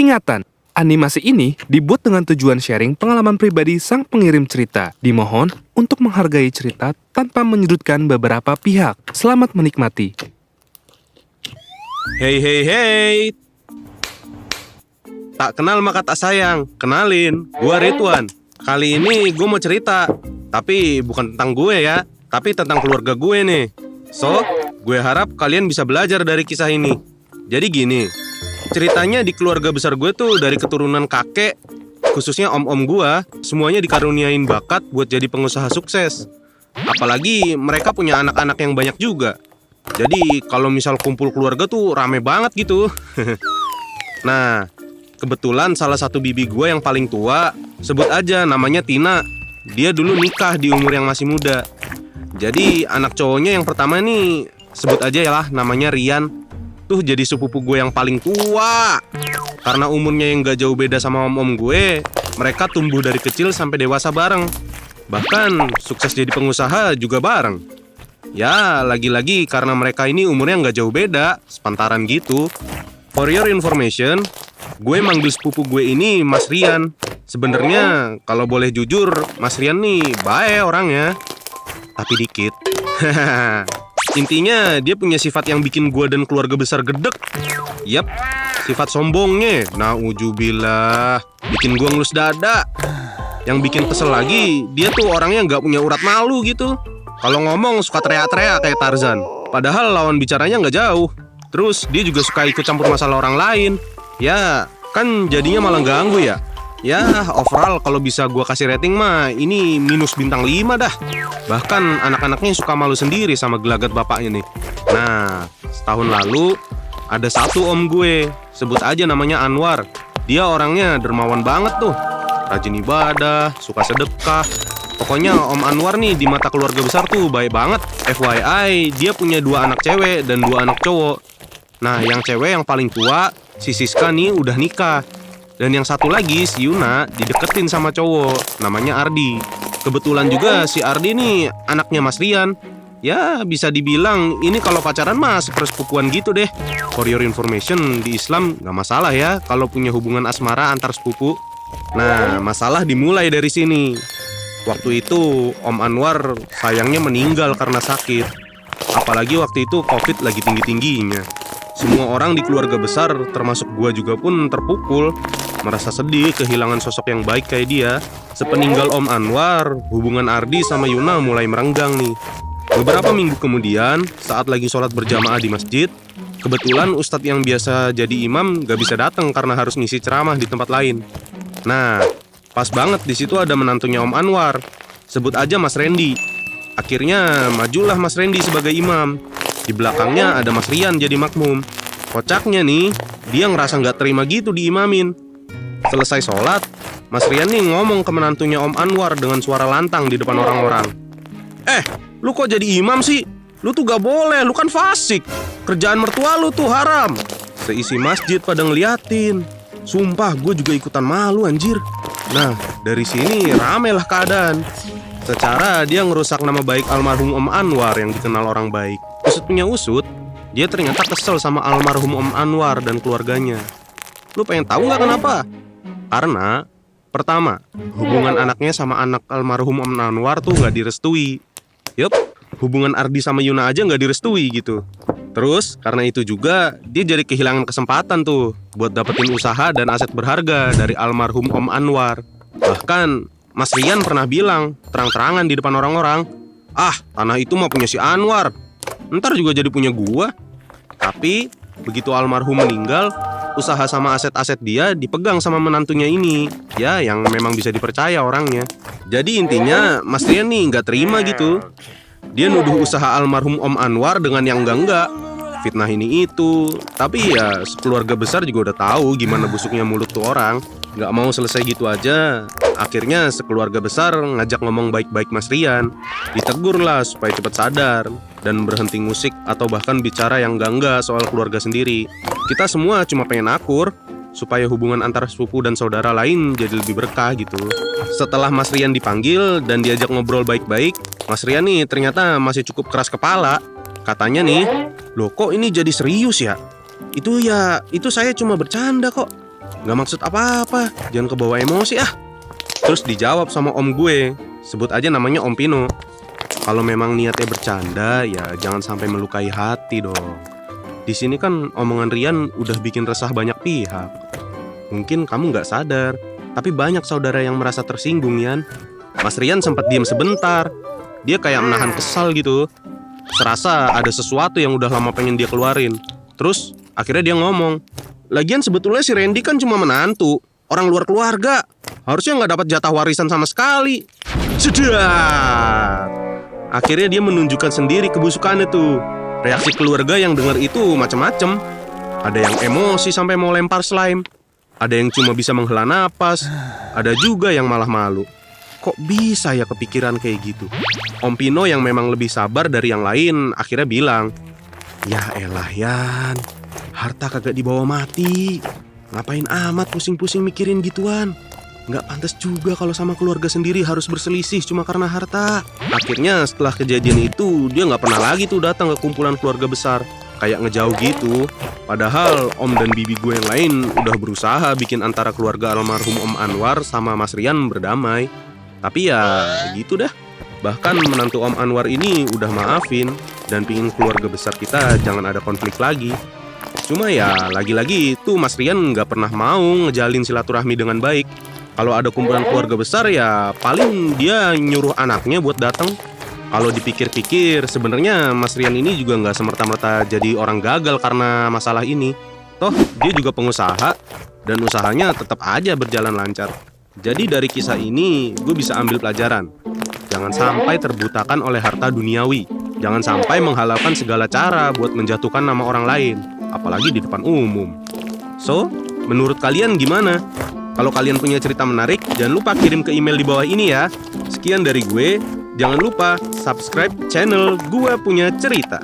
Peringatan, animasi ini dibuat dengan tujuan sharing pengalaman pribadi sang pengirim cerita. Dimohon untuk menghargai cerita tanpa menyudutkan beberapa pihak. Selamat menikmati. Hei hei hei. Tak kenal maka tak sayang. Kenalin, gua Ridwan. Kali ini gue mau cerita. Tapi bukan tentang gue ya, tapi tentang keluarga gue nih. So, gue harap kalian bisa belajar dari kisah ini. Jadi gini, ceritanya di keluarga besar gue tuh dari keturunan kakek, khususnya om-om gue, semuanya dikaruniain bakat buat jadi pengusaha sukses. Apalagi mereka punya anak-anak yang banyak juga. Jadi kalau misal kumpul keluarga tuh rame banget gitu. Nah, kebetulan salah satu bibi gue yang paling tua, sebut aja namanya Tina. Dia dulu nikah di umur yang masih muda. Jadi anak cowoknya yang pertama nih, sebut aja ya lah namanya Rian. Tuh jadi sepupu gue yang paling tua. Karena umurnya yang gak jauh beda sama om-om gue, mereka tumbuh dari kecil sampai dewasa bareng. Bahkan sukses jadi pengusaha juga bareng. Ya, lagi-lagi karena mereka ini umurnya gak jauh beda, sepantaran gitu. For your information, gue manggil sepupu gue ini Mas Rian. Sebenarnya kalau boleh jujur, Mas Rian nih baik orangnya. Tapi dikit. Intinya dia punya sifat yang bikin gue dan keluarga besar gedek. Yap, sifat sombongnya. Nauzubillah, bikin gue ngelus dada. Yang bikin kesel lagi, dia tuh orangnya gak punya urat malu gitu. Kalau ngomong suka teriak-teriak kayak Tarzan. Padahal lawan bicaranya gak jauh. Terus dia juga suka ikut campur masalah orang lain. Ya, kan jadinya malah ganggu ya. Ya, overall kalau bisa gue kasih rating mah ini minus bintang 5 dah. Bahkan anak-anaknya suka malu sendiri sama gelagat bapaknya nih. Nah, setahun lalu ada satu om gue, sebut aja namanya Anwar. Dia orangnya dermawan banget tuh. Rajin ibadah, suka sedekah. Pokoknya Om Anwar nih di mata keluarga besar tuh baik banget. FYI, dia punya 2 anak cewek dan 2 anak cowok. Nah, yang cewek yang paling tua, si Siska nih udah nikah. Dan yang satu lagi, si Yuna, dideketin sama cowok, namanya Ardi. Kebetulan juga si Ardi nih anaknya Mas Rian. Ya, bisa dibilang ini kalau pacaran mah sepersepupuan gitu deh. For your information, di Islam gak masalah ya kalau punya hubungan asmara antar sepupu. Nah, masalah dimulai dari sini. Waktu itu Om Anwar sayangnya meninggal karena sakit. Apalagi waktu itu COVID lagi tinggi-tingginya. Semua orang di keluarga besar, termasuk gua juga pun terpukul. Merasa sedih kehilangan sosok yang baik kayak dia. Sepeninggal Om Anwar, hubungan Ardi sama Yuna mulai merenggang nih. Beberapa minggu kemudian, saat lagi sholat berjamaah di masjid, kebetulan ustadz yang biasa jadi imam gak bisa datang karena harus ngisi ceramah di tempat lain. Nah, pas banget di situ ada menantunya Om Anwar, sebut aja Mas Randy. Akhirnya majulah Mas Randy sebagai imam. Di belakangnya ada Mas Rian jadi makmum. Kocaknya nih, dia ngerasa gak terima gitu diimamin. Selesai sholat, Mas Rian nih ngomong ke menantunya Om Anwar dengan suara lantang di depan orang-orang. Lu kok jadi imam sih? Lu tuh gak boleh, lu kan fasik. Kerjaan mertua lu tuh haram. Seisi masjid pada ngeliatin. Sumpah, gue juga ikutan malu anjir. Nah, dari sini ramelah keadaan. Secara dia ngerusak nama baik almarhum Om Anwar yang dikenal orang baik. Usut punya usut, dia ternyata kesel sama almarhum Om Anwar dan keluarganya. Lu pengen tahu gak kenapa? Karena, pertama, hubungan anaknya sama anak almarhum Om Anwar tuh gak direstui. Yup, hubungan Ardi sama Yuna aja gak direstui gitu. Terus, karena itu juga, dia jadi kehilangan kesempatan tuh buat dapetin usaha dan aset berharga dari almarhum Om Anwar. Bahkan, Mas Rian pernah bilang, terang-terangan di depan orang-orang, tanah itu mah punya si Anwar, ntar juga jadi punya gua. Tapi, begitu almarhum meninggal, usaha sama aset-aset dia dipegang sama menantunya ini. Ya, yang memang bisa dipercaya orangnya. Jadi intinya, Mas Rian nih gak terima gitu. Dia nuduh usaha almarhum Om Anwar dengan yang enggak-enggak. Fitnah ini itu. Tapi ya sekeluarga besar juga udah tahu gimana busuknya mulut tuh orang. Gak mau selesai gitu aja. Akhirnya sekeluarga besar ngajak ngomong baik-baik Mas Rian. Ditegur lah supaya cepat sadar dan berhenti musik atau bahkan bicara yang enggak-enggak soal keluarga sendiri. Kita semua cuma pengen akur supaya hubungan antara sepupu dan saudara lain jadi lebih berkah gitu. Setelah Mas Rian dipanggil dan diajak ngobrol baik-baik, Mas Rian nih ternyata masih cukup keras kepala. Katanya nih, loh kok ini jadi serius ya? Itu saya cuma bercanda kok. Gak maksud apa-apa, jangan kebawa emosi ah. Terus dijawab sama om gue, sebut aja namanya Om Pino. Kalau memang niatnya bercanda, ya jangan sampai melukai hati dong. Di sini kan omongan Rian udah bikin resah banyak pihak. Mungkin kamu gak sadar, tapi banyak saudara yang merasa tersinggung, Yan. Mas Rian sempat diam sebentar. Dia kayak menahan kesal gitu. Serasa ada sesuatu yang udah lama pengen dia keluarin. Terus akhirnya dia ngomong, lagian sebetulnya si Randy kan cuma menantu, orang luar keluarga. Harusnya nggak dapat jatah warisan sama sekali. Sudah. Akhirnya dia menunjukkan sendiri kebusukannya tuh. Reaksi keluarga yang dengar itu macam-macam. Ada yang emosi sampai mau lempar slime. Ada yang cuma bisa menghela napas. Ada juga yang malah malu. Kok bisa ya kepikiran kayak gitu? Om Pino yang memang lebih sabar dari yang lain akhirnya bilang, ya elah Yan, harta kagak dibawa mati. Ngapain amat pusing-pusing mikirin gituan? Nggak pantas juga kalau sama keluarga sendiri harus berselisih cuma karena harta. Akhirnya setelah kejadian itu dia nggak pernah lagi tuh datang ke kumpulan keluarga besar. Kayak ngejauh gitu. Padahal om dan bibi gue yang lain udah berusaha bikin antara keluarga almarhum Om Anwar sama Mas Rian berdamai. Tapi ya gitu dah. Bahkan menantu Om Anwar ini udah maafin dan pingin keluarga besar kita jangan ada konflik lagi. Cuma ya lagi-lagi tuh Mas Rian nggak pernah mau ngejalin silaturahmi dengan baik. Kalau ada kumpulan keluarga besar ya paling dia nyuruh anaknya buat datang. Kalau dipikir-pikir sebenarnya Mas Rian ini juga nggak semerta-merta jadi orang gagal karena masalah ini. Toh dia juga pengusaha dan usahanya tetap aja berjalan lancar. Jadi dari kisah ini gue bisa ambil pelajaran. Jangan sampai terbutakan oleh harta duniawi. Jangan sampai menghalalkan segala cara buat menjatuhkan nama orang lain, apalagi di depan umum. So, menurut kalian gimana? Kalau kalian punya cerita menarik, jangan lupa kirim ke email di bawah ini ya. Sekian dari gue. Jangan lupa subscribe channel Gua Punya Cerita.